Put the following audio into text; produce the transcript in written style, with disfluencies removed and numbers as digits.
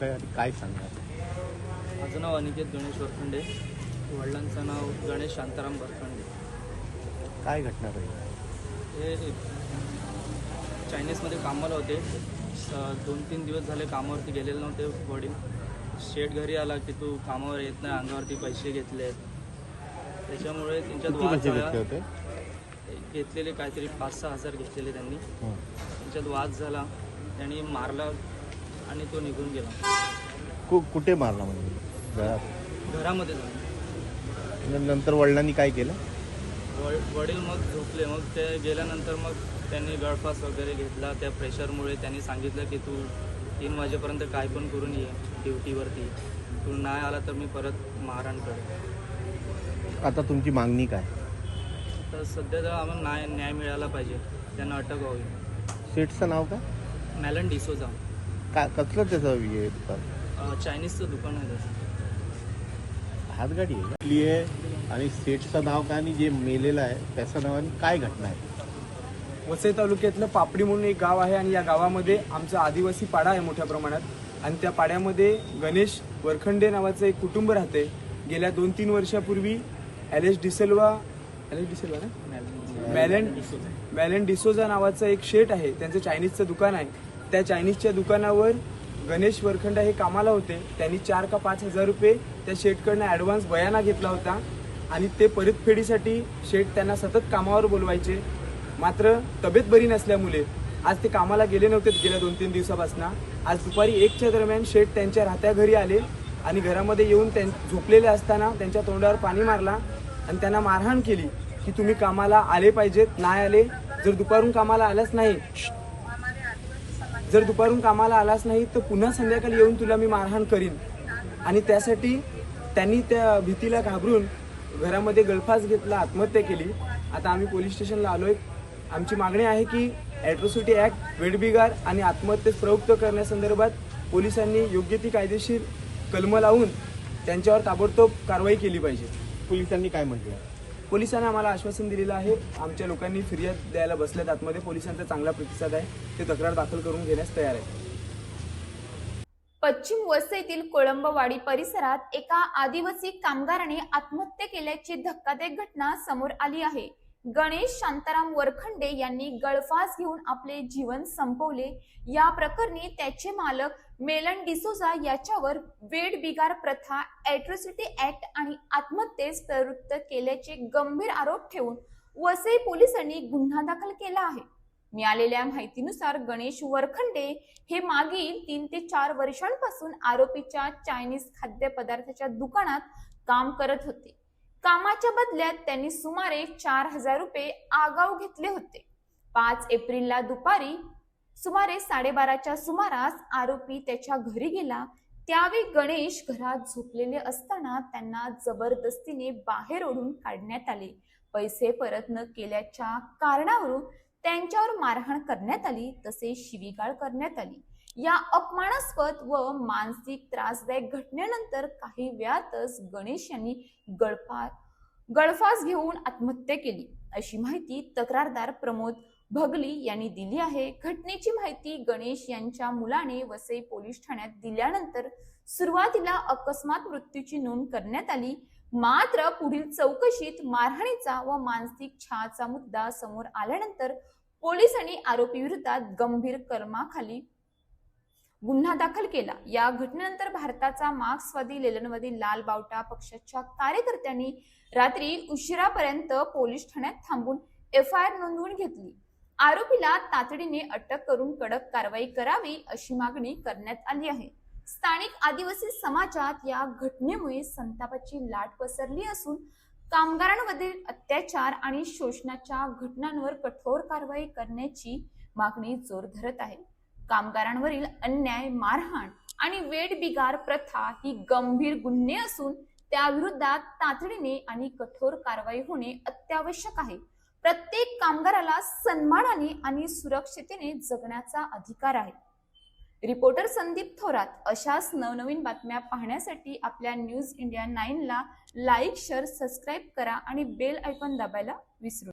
आहे आणि काय सांगणार? माझं नाव अनिकेत गणेश वरखंडे, वडिलांचं नाव गणेश शांताराम वरखंडे. काय घटना घडली? हे चायनीजमध्ये कामाला होते. 2-3 दिवस झाले कामावरती गेलेले नव्हते. वडील शेठ घरी आला की तू कामावर येत नाही, अंगावरती पैसे घेतले आहेत. त्याच्यामुळे त्यांच्यात वाद झाला. घेतलेले काहीतरी 5-6 हजार घेतलेले त्यांनी. त्यांच्यात वाद झाला, त्यांनी मारला आणि तो निघून गेला. कुठे मारला म्हणजे? घरामध्ये झाला. नंतर वडिलांनी काय केलं? वडील मग झोपले. मग ते गेल्यानंतर मग त्यांनी गळफास वगैरे घेतला. त्या प्रेशरमुळे त्यांनी सांगितलं की तू 3 वाजेपर्यंत काय पण करून ये ड्युटीवरती, तू नाही आला तर मी परत मारहाण करेन. आता तुमची मागणी काय? तर सध्या तर आम्हाला न्याय मिळाला पाहिजे, त्यांना अटक व्हावी. शेठचं नाव काय? मॅलन डिसोजा. काय कसलं त्याचं दुकान? चायनीजचं दुकान आहे त्याचं. हातगाडी आहे आणि सेठचं नाव काय आणि जे मेलेलं आहे त्याचं नाव आणि काय घटना आहे? वसई तालुक्यातलं पापडी म्हणून एक गाव आहे आणि या गावामध्ये आमचा आदिवासी पाडा आहे मोठ्या प्रमाणात. आणि त्या पाड्यामध्ये गणेश वरखंडे नावाचं एक कुटुंब राहते. गेल्या 2-3 वर्षापूर्वी मॅलन डिसोजा नावाचं एक शेठ आहे, त्यांचं चायनीजचं दुकान आहे. त्या चायनीजच्या दुकानावर गणेश वरखंडे हे कामाला होते. त्यांनी 4 का 5 हजार रुपये त्या शेठकडनं ॲडव्हान्स बयाना घेतला होता आणि ते परतफेडीसाठी शेठ त्यांना सतत कामावर बोलवायचे. मात्र तब्येत बरी नसल्यामुळे आज ते कामाला गेले नव्हते गेल्या 2-3 दिवसापासून. आज दुपारी 1च्या दरम्यान शेठ त्यांच्या राहत्या घरी आले आणि घरामध्ये येऊन झोपलेले असताना त्यांच्या तोंडावर पाणी मारला आणि त्यांना मारहाण केली की तुम्ही कामाला आले पाहिजेत, नाही आले जर दुपारून कामाला आलाच नाही तर पुन्हा संध्याकाळी येऊन तुला मी मारहाण करीन. आणि त्यासाठी त्यांनी त्या भीतीला घाबरून घरामध्ये गळफास घेतला, आत्महत्या केली. आता आम्ही पोलीस स्टेशनला आलोय. आमची मागणी आहे की ॲट्रॉसिटी ॲक्ट, वेठबिगार आणि आत्महत्येस प्रवृत्त करण्यासंदर्भात पोलिसांनी योग्य ती कायदेशीर कलमं लावून त्यांच्यावर ताबडतोब कारवाई केली पाहिजे. पोलिसांनी काय म्हटलं? पोलिसांना आम्हाला आश्वासन दिलेलं आहे. आमच्या लोकांनी फिर्याद द्यायला बसल्यात आतमध्ये. पोलिसांचा चांगला प्रतिसाद आहे, ते तक्रार दाखल करून घेण्यास तयार आहे. पश्चिम वसईतील कोळंबवाडी परिसरात एका आदिवासी कामगाराने आत्महत्या केल्याची धक्कादायक घटना समोर आली आहे. गणेश शांताराम वरखंडे यांनी गळफास घेऊन आपले जीवन संपवले. या प्रकरणी त्याचे मालक मेलन डिसोजा याच्यावर वेठबिगार प्रथा, ॲट्रॉसिटी ॲक्ट आणि आत्महत्येस प्रवृत्त केल्याचे गंभीर आरोप ठेवून वसई पोलिसांनी गुन्हा दाखल केला आहे. मिळालेल्या माहितीनुसार गणेश वरखंडे हे मागील 3 ते 4 वर्षांपासून आरोपीच्या चायनीज खाद्यपदार्थाच्या दुकानात काम करत होते. कामाच्या बदल्यात त्यांनी सुमारे 4,000 रुपये आगाऊ घेतले होते. 5 एप्रिलला दुपारी सुमारे 12:30च्या सुमारास आरोपी त्याच्या घरी गेला. त्यावेळी गणेश घरात झोपलेले असताना त्यांना जबरदस्तीने बाहेर ओढून काढण्यात आले. पैसे परत न केल्याच्या कारणावरून त्यांच्यावर मारहाण करण्यात आली, तसेच शिवीगाळ करण्यात आली. या अपमानास्पद व मानसिक त्रासदायक घटनेनंतर काही वेळातच गणेश यांनी गळफास घेऊन आत्महत्या केली, अशी माहिती तक्रारदार प्रमोद भगली यांनी दिली आहे. घटनेची माहिती गणेश यांच्या मुलाने वसई पोलीस ठाण्यात दिल्यानंतर सुरुवातीला अकस्मात मृत्यूची नोंद करण्यात आली. मात्र पुढील चौकशीत मारहाणीचा व मानसिक छळाचा मुद्दा समोर आल्यानंतर पोलिसांनी आरोपी विरोधात गंभीर कलमाखाली गुन्हा दाखल केला. या घटनेनंतर भारताचा मार्क्सवादी लेलनवादी लाल बावटा पक्षाच्या कार्यकर्त्यांनी रात्री उशिरापर्यंत पोलीस ठाण्यात थांबून FIR नोंदवून घेतली. आरोपीला तातडीने अटक करून कडक कारवाई करावी अशी मागणी करण्यात आली आहे. स्थानिक आदिवासी समाजात या घटनेमुळे संतापाची लाट पसरली असून कामगारांवरील अत्याचार आणि शोषणाच्या घटनांवर कठोर कारवाई करण्याची मागणी जोर धरत आहे. कामगारांवरील अन्याय, मारहाण आणि वेठबिगार प्रथा ही गंभीर गुन्हे असून त्याविरोधात तातडीने आणि कठोर कारवाई होणे अत्यावश्यक आहे. प्रत्येक कामगाराला सन्मानाने आणि सुरक्षिततेने जगण्याचा अधिकार आहे. रिपोर्टर संदीप थोरात. अशाच नवनवीन बातम्या पाहण्यासाठी आपल्या न्यूज इंडिया 9 ला लाईक, शेअर, सबस्क्राईब करा आणि बेल आयकॉन दाबायला विसरू नका.